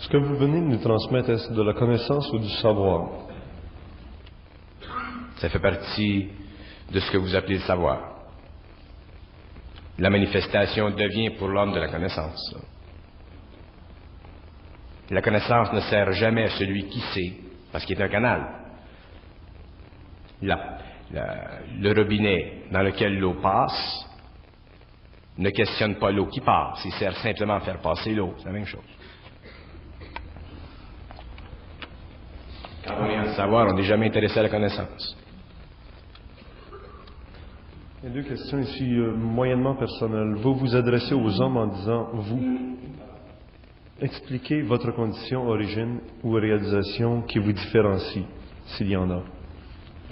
Ce que vous venez de nous transmettre, est-ce de la connaissance ou du savoir? Ça fait partie de ce que vous appelez le savoir. La manifestation devient pour l'homme de la connaissance. La connaissance ne sert jamais à celui qui sait, parce qu'il est un canal. Le robinet dans lequel l'eau passe ne questionne pas l'eau qui passe, il sert simplement à faire passer l'eau, c'est la même chose. Quand on est en savoir, on n'est jamais intéressé à la connaissance. Il y a deux questions ici, moyennement personnelles. Vous vous adressez aux hommes en disant « vous ». Expliquez votre condition, origine ou réalisation qui vous différencie, s'il y en a.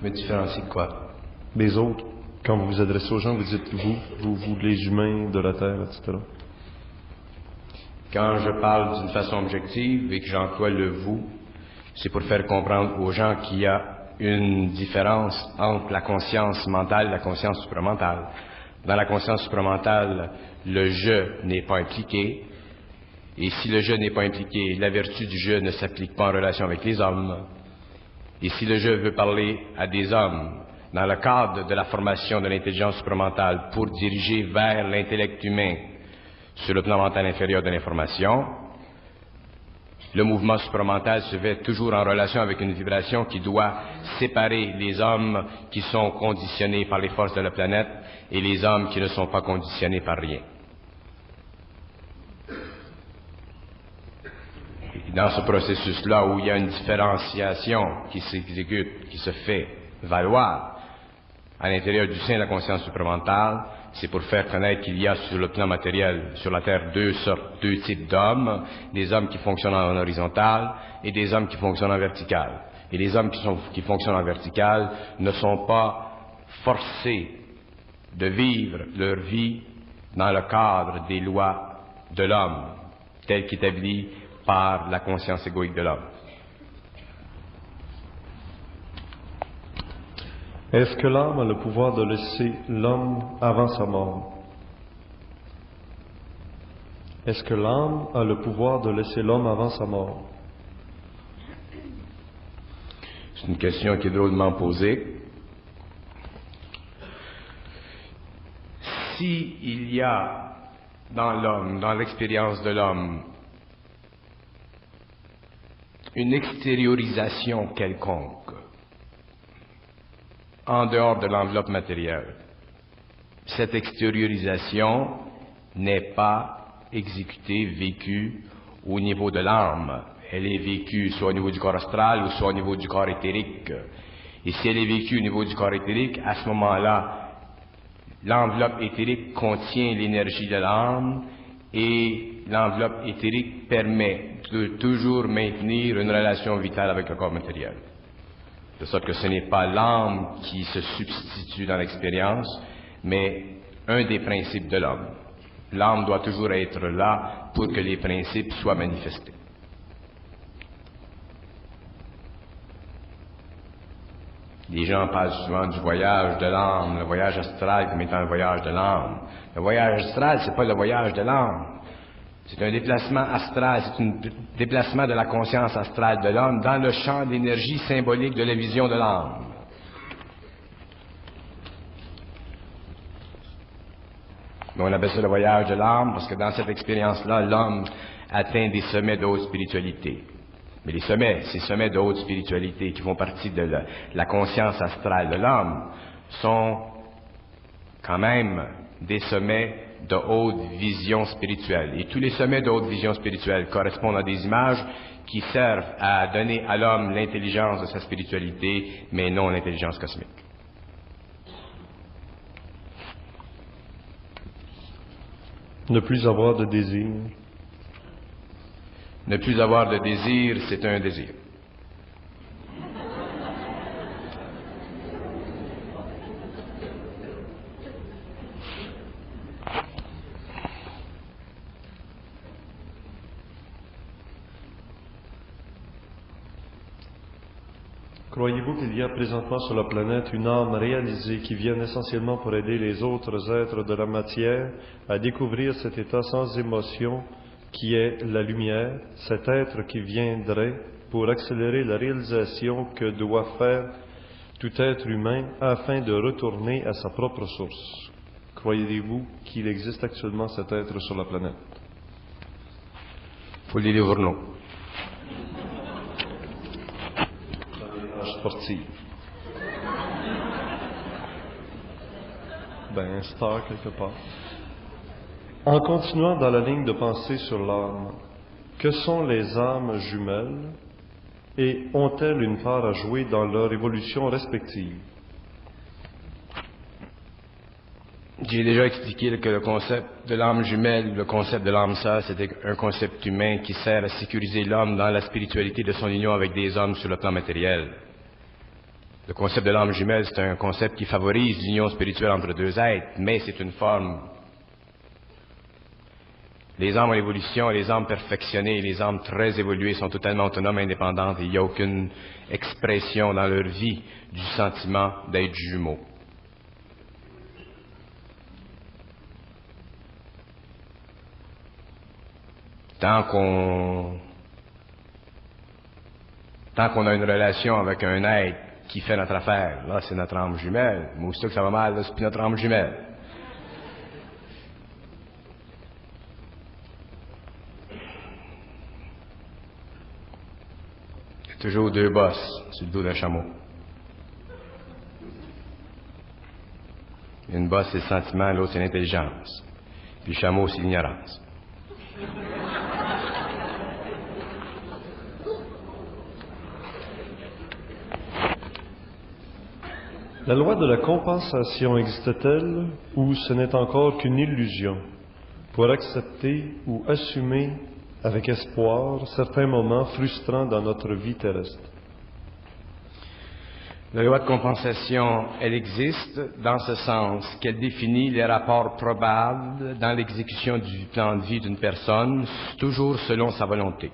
Me différencie de quoi? Des autres. Quand vous vous adressez aux gens, vous dites vous, les humains de la Terre, etc. Quand je parle d'une façon objective et que j'emploie le « vous », c'est pour faire comprendre aux gens qu'il y a une différence entre la conscience mentale et la conscience supramentale. Dans la conscience supramentale, le « je » n'est pas impliqué, et si le « je » n'est pas impliqué, la vertu du « je » ne s'applique pas en relation avec les hommes. Et si le « je » veut parler à des hommes, dans le cadre de la formation de l'intelligence supramentale pour diriger vers l'intellect humain sur le plan mental inférieur de l'information, le mouvement supramental se fait toujours en relation avec une vibration qui doit séparer les hommes qui sont conditionnés par les forces de la planète et les hommes qui ne sont pas conditionnés par rien. Et dans ce processus-là où il y a une différenciation qui s'exécute, qui se fait valoir à l'intérieur du sein de la conscience supramentale, c'est pour faire connaître qu'il y a sur le plan matériel, sur la Terre, deux types d'hommes, des hommes qui fonctionnent en horizontal et des hommes qui fonctionnent en vertical. Et les hommes qui fonctionnent en vertical ne sont pas forcés de vivre leur vie dans le cadre des lois de l'homme, telles qu'établies par la conscience égoïque de l'homme. Est-ce que l'âme a le pouvoir de laisser l'homme avant sa mort? Est-ce que l'âme a le pouvoir de laisser l'homme avant sa mort? C'est une question qui est drôlement posée. S'il y a dans l'homme, dans l'expérience de l'homme, une extériorisation quelconque, en dehors de l'enveloppe matérielle, cette extériorisation n'est pas exécutée, vécue au niveau de l'âme. Elle est vécue soit au niveau du corps astral ou soit au niveau du corps éthérique. Et si elle est vécue au niveau du corps éthérique, à ce moment-là, l'enveloppe éthérique contient l'énergie de l'âme et l'enveloppe éthérique permet de toujours maintenir une relation vitale avec le corps matériel. De sorte que ce n'est pas l'âme qui se substitue dans l'expérience, mais un des principes de l'homme. L'âme doit toujours être là pour que les principes soient manifestés. Les gens parlent souvent du voyage de l'âme, le voyage astral comme étant le voyage de l'âme. Le voyage astral, c'est pas le voyage de l'âme. C'est un déplacement astral, c'est un déplacement de la conscience astrale de l'homme dans le champ d'énergie symbolique de la vision de l'âme. On appelle ça le voyage de l'âme parce que dans cette expérience-là, l'homme atteint des sommets de haute spiritualité. Mais ces sommets de haute spiritualité qui font partie de la conscience astrale de l'homme sont quand même des sommets de haute vision spirituelle. Et tous les sommets de haute vision spirituelle correspondent à des images qui servent à donner à l'homme l'intelligence de sa spiritualité, mais non l'intelligence cosmique. Ne plus avoir de désir. Ne plus avoir de désir, c'est un désir. Croyez-vous qu'il y a présentement sur la planète une âme réalisée qui vienne essentiellement pour aider les autres êtres de la matière à découvrir cet état sans émotion qui est la lumière, cet être qui viendrait pour accélérer la réalisation que doit faire tout être humain afin de retourner à sa propre source. Croyez-vous qu'il existe actuellement cet être sur la planète? Faut lire les journaux. Sportive. Ben, star quelque part. En continuant dans la ligne de pensée sur l'âme, que sont les âmes jumelles et ont-elles une part à jouer dans leur évolution respective? J'ai déjà expliqué que le concept de l'âme jumelle, le concept de l'âme sœur, c'était un concept humain qui sert à sécuriser l'homme dans la spiritualité de son union avec des hommes sur le plan matériel. Le concept de l'âme jumelle, c'est un concept qui favorise l'union spirituelle entre deux êtres, mais c'est une forme. Les âmes en évolution, les âmes perfectionnées, les âmes très évoluées sont totalement autonomes et indépendantes et il n'y a aucune expression dans leur vie du sentiment d'être jumeaux. Tant qu'on a une relation avec un être qui fait notre affaire, là, c'est notre âme jumelle. Mais aussitôt que ça va mal, là, c'est plus notre âme jumelle. Il y a toujours deux bosses sur le dos d'un chameau. Une bosse, c'est le sentiment, l'autre, c'est l'intelligence. Puis le chameau, c'est l'ignorance. La loi de la compensation existe-t-elle ou ce n'est encore qu'une illusion pour accepter ou assumer avec espoir certains moments frustrants dans notre vie terrestre? La loi de compensation, elle existe dans ce sens qu'elle définit les rapports probables dans l'exécution du plan de vie d'une personne, toujours selon sa volonté.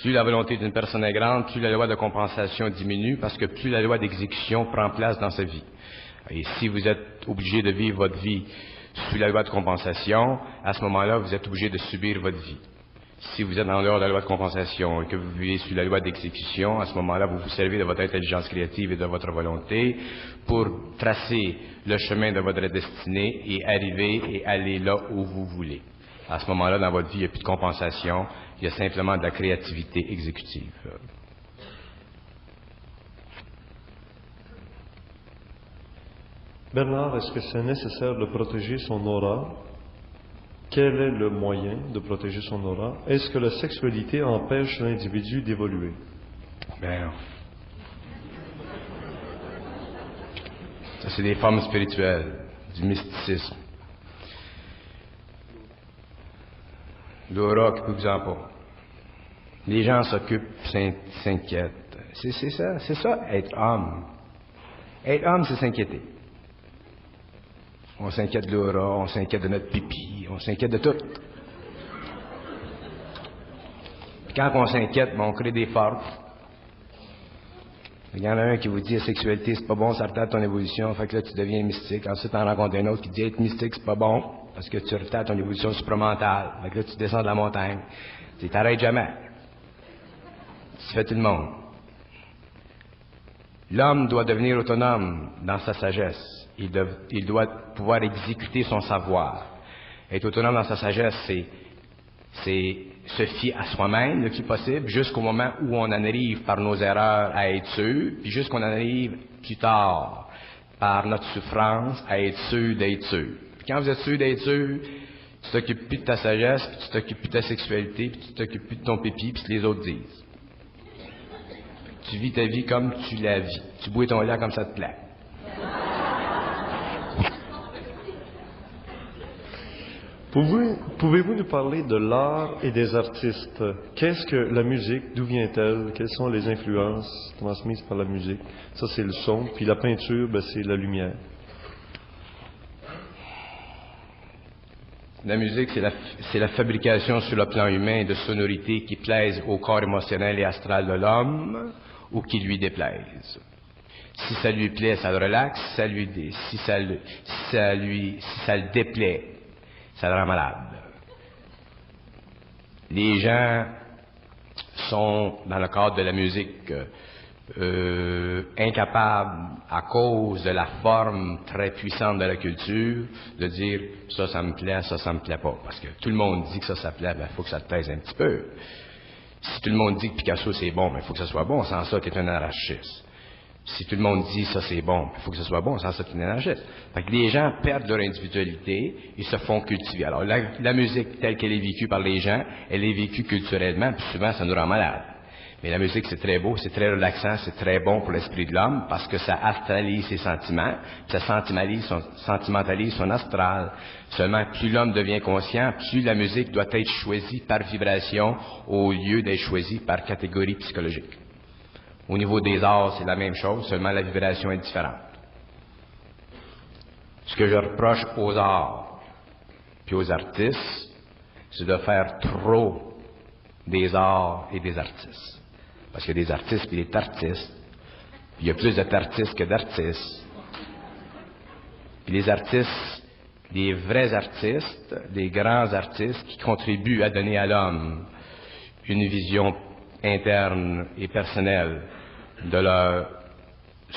Plus la volonté d'une personne est grande, plus la loi de compensation diminue, parce que plus la loi d'exécution prend place dans sa vie. Et si vous êtes obligé de vivre votre vie sous la loi de compensation, à ce moment-là, vous êtes obligé de subir votre vie. Si vous êtes en dehors de la loi de compensation et que vous vivez sous la loi d'exécution, à ce moment-là, vous vous servez de votre intelligence créative et de votre volonté pour tracer le chemin de votre destinée et arriver et aller là où vous voulez. À ce moment-là, dans votre vie, il n'y a plus de compensation, il y a simplement de la créativité exécutive. Bernard, est-ce que c'est nécessaire de protéger son aura? Quel est le moyen de protéger son aura? Est-ce que la sexualité empêche l'individu d'évoluer? Ben non. Ça, c'est des formes spirituelles, du mysticisme. L'aura, occupez-vous-en pas. Les gens s'occupent, s'inquiètent. C'est ça, être homme. Être homme, c'est s'inquiéter. On s'inquiète de l'aura, on s'inquiète de notre pipi, on s'inquiète de tout. Puis quand on s'inquiète, on crée des forces. Il y en a un qui vous dit la sexualité, c'est pas bon, ça retarde ton évolution, fait que là tu deviens mystique. Ensuite, on rencontre un autre qui dit être mystique, c'est pas bon, parce que tu retardes ton évolution supramentale. Fait que là tu descends de la montagne. Tu t'arrêtes jamais. Tu fais tout le monde. L'homme doit devenir autonome dans sa sagesse. Il doit pouvoir exécuter son savoir. Être autonome dans sa sagesse, c'est se fier à soi-même le plus possible, jusqu'au moment où on en arrive par nos erreurs à être sûr, puis jusqu'on en arrive plus tard par notre souffrance à être sûr d'être sûr. Puis quand vous êtes sûr d'être sûr, tu t'occupes plus de ta sagesse, puis tu t'occupes plus de ta sexualité, puis tu t'occupes plus de ton pipi, puis ce que les autres disent. Tu vis ta vie comme tu la vis. Tu bouilles ton lait comme ça te plaît. Pouvez-vous nous parler de l'art et des artistes? Qu'est-ce que la musique? D'où vient-elle? Quelles sont les influences transmises par la musique? Ça, c'est le son. Puis la peinture, c'est la lumière. La musique, c'est la fabrication sur le plan humain de sonorités qui plaisent au corps émotionnel et astral de l'homme ou qui lui déplaisent. Si ça lui plaît, ça le relaxe. Si ça le déplaît, ça le rend malade. les gens sont, dans le cadre de la musique, incapables, à cause de la forme très puissante de la culture, de dire ça me plaît, ça me plaît pas. Parce que tout le monde dit que ça plaît, il faut que ça te taise un petit peu. Si tout le monde dit que Picasso c'est bon, il faut que ça soit bon, sans ça tu es un anarchiste. Si tout le monde dit ça c'est bon, il faut que ça soit bon, sans ça tu es un anarchiste. Fait que les gens perdent leur individualité, ils se font cultiver. Alors la musique telle qu'elle est vécue par les gens, elle est vécue culturellement, puis souvent ça nous rend malade. Mais la musique, c'est très beau, c'est très relaxant, c'est très bon pour l'esprit de l'homme parce que ça astralise ses sentiments, ça sentimentalise son astral. Seulement, plus l'homme devient conscient, plus la musique doit être choisie par vibration au lieu d'être choisie par catégorie psychologique. Au niveau des arts, c'est la même chose, seulement la vibration est différente. Ce que je reproche aux arts puis aux artistes, c'est de faire trop des arts et des artistes. Parce qu'il y a des artistes et des tartistes. Il y a plus de tartistes que d'artistes. Puis les artistes, des vrais artistes, des grands artistes qui contribuent à donner à l'homme une vision interne et personnelle de leur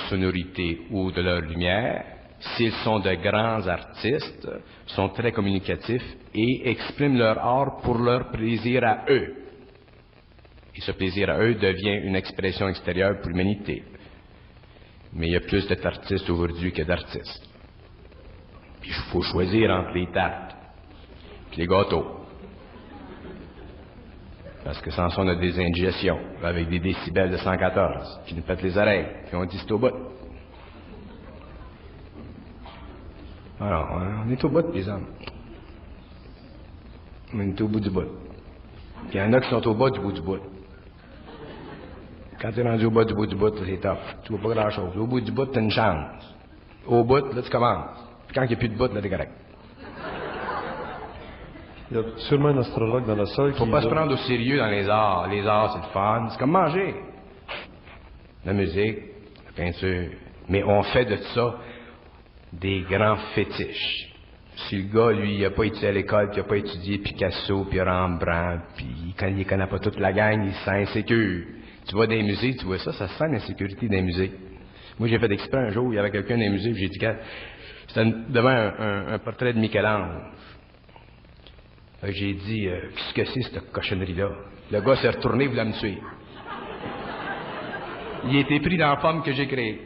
sonorité ou de leur lumière, s'ils sont de grands artistes, sont très communicatifs et expriment leur art pour leur plaisir à eux. Et ce plaisir à eux devient une expression extérieure pour l'humanité. Mais il y a plus d'artistes aujourd'hui que d'artistes. Puis il faut choisir entre les tartes et les gâteaux. Parce que sans ça, on a des indigestions, avec des décibels de 114, qui nous pètent les oreilles, puis on dit c'est au bout. Alors, on est au bout, les hommes. On est au bout du bout. Puis il y en a qui sont au bas du bout du bout. Quand tu es rendu au bas du bout, c'est tough. Tu vois pas grand-chose. Au bout du bout, tu as une chance. Au bout, là, tu commences. Puis quand il n'y a plus de bout, là, t'es correct. Il y a sûrement un astrologue dans la salle qui... Faut pas se prendre au sérieux dans les arts. Les arts, c'est le fun. C'est comme manger. La musique, la peinture. Mais on fait de ça des grands fétiches. Si le gars, lui, il n'a pas étudié à l'école, puis il n'a pas étudié Picasso, puis Rembrandt, puis quand il connaît pas toute la gang, il se sent insécure. Tu vas dans les musées, tu vois ça se sent l'insécurité dans les musées. Moi, j'ai fait exprès un jour, il y avait quelqu'un dans les musées, puis j'ai dit, c'était devant un portrait de Michel-Ange. J'ai dit, qu'est-ce que c'est cette cochonnerie-là? Le gars s'est retourné, il voulait me tuer. Il a été pris dans la forme que j'ai créée.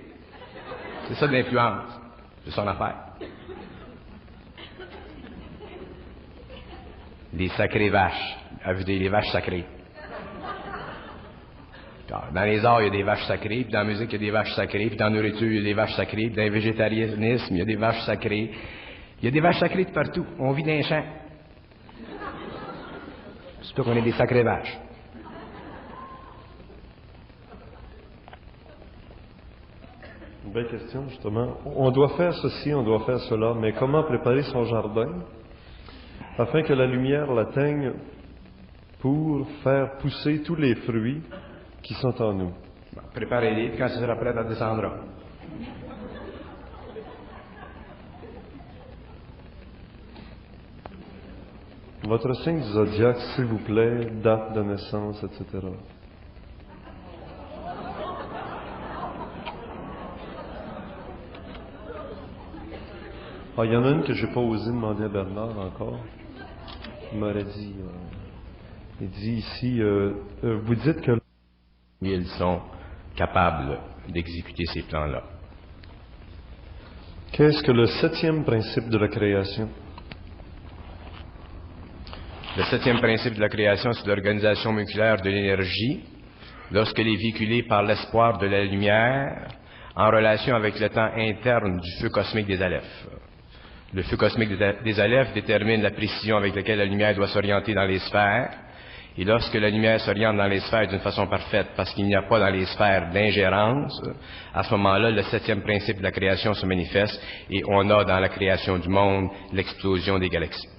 C'est ça de l'influence. C'est son affaire. Les sacrées vaches. Avez-vous les vaches sacrées? Dans les arts, il y a des vaches sacrées, puis dans la musique, il y a des vaches sacrées, puis dans la nourriture, il y a des vaches sacrées, puis dans le végétarisme, il y a des vaches sacrées. Il y a des vaches sacrées de partout. On vit dans les champs. Surtout qu'on est des sacrées vaches. Une belle question, justement. On doit faire ceci, on doit faire cela, mais comment préparer son jardin afin que la lumière l'atteigne pour faire pousser tous les fruits qui sont en nous? Préparez-les, puis quand ce sera prêt, ça descendra. Votre signe du zodiaque, s'il vous plaît, date de naissance, etc. Ah, il y en a une que je n'ai pas osé demander à Bernard encore. Il m'aurait dit, il dit ici, vous dites que... Ils sont capables d'exécuter ces plans-là. Qu'est-ce que le 7e principe de la création? Le 7e principe de la création, c'est l'organisation moléculaire de l'énergie, lorsqu'elle est véhiculée par l'espoir de la lumière, en relation avec le temps interne du feu cosmique des alephes. Le feu cosmique des alephes détermine la précision avec laquelle la lumière doit s'orienter dans les sphères, et lorsque la lumière s'oriente dans les sphères d'une façon parfaite, parce qu'il n'y a pas dans les sphères d'ingérence, à ce moment-là, le 7e principe de la création se manifeste, et on a dans la création du monde l'explosion des galaxies.